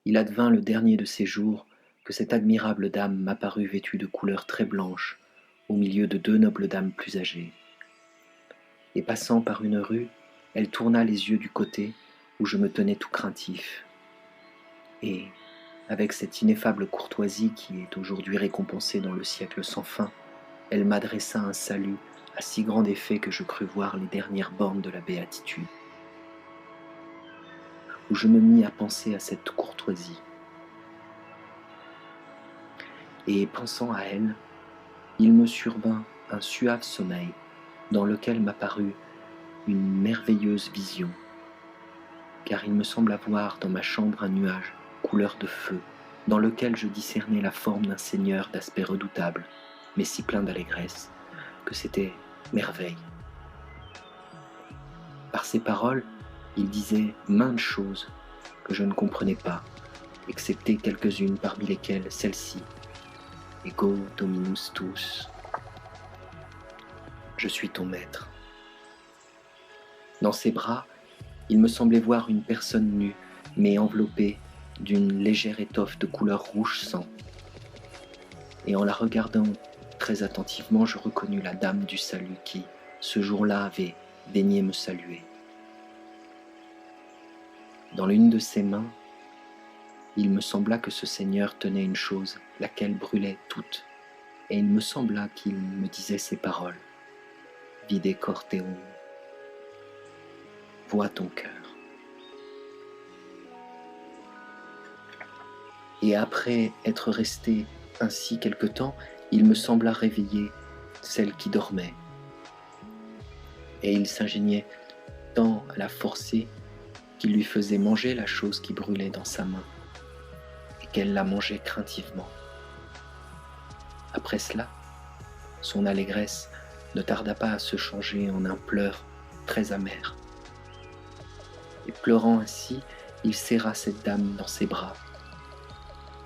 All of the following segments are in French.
il advint le dernier de ces jours que cette admirable dame m'apparut vêtue de couleur très blanche, au milieu de deux nobles dames plus âgées. Et passant par une rue, elle tourna les yeux du côté où je me tenais tout craintif. Et, avec cette ineffable courtoisie qui est aujourd'hui récompensée dans le siècle sans fin, elle m'adressa un salut à si grand effet que je crus voir les dernières bornes de la béatitude, où je me mis à penser à cette courtoisie. Et pensant à elle, il me survint un suave sommeil dans lequel m'apparut une merveilleuse vision, car il me sembla voir dans ma chambre un nuage couleur de feu, dans lequel je discernais la forme d'un seigneur d'aspect redoutable, mais si plein d'allégresse, que c'était merveille. Par ces paroles, il disait maintes choses que je ne comprenais pas, excepté quelques-unes parmi lesquelles celle-ci, Ego Dominus Tuus, je suis ton maître. Dans ses bras, il me semblait voir une personne nue, mais enveloppée d'une légère étoffe de couleur rouge sang. Et en la regardant très attentivement, je reconnus la dame du salut qui, ce jour-là, avait daigné me saluer. Dans l'une de ses mains, il me sembla que ce seigneur tenait une chose, laquelle brûlait toute, et il me sembla qu'il me disait ces paroles. Vide corteum, vois ton cœur. Et après être resté ainsi quelque temps, il me sembla réveiller celle qui dormait. Et il s'ingéniait tant à la forcer qu'il lui faisait manger la chose qui brûlait dans sa main, et qu'elle la mangeait craintivement. Après cela, son allégresse ne tarda pas à se changer en un pleur très amer. Et pleurant ainsi, il serra cette dame dans ses bras,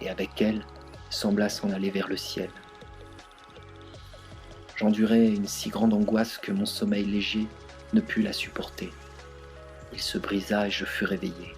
et avec elle sembla s'en aller vers le ciel. J'endurai une si grande angoisse que mon sommeil léger ne put la supporter. Il se brisa et je fus réveillé.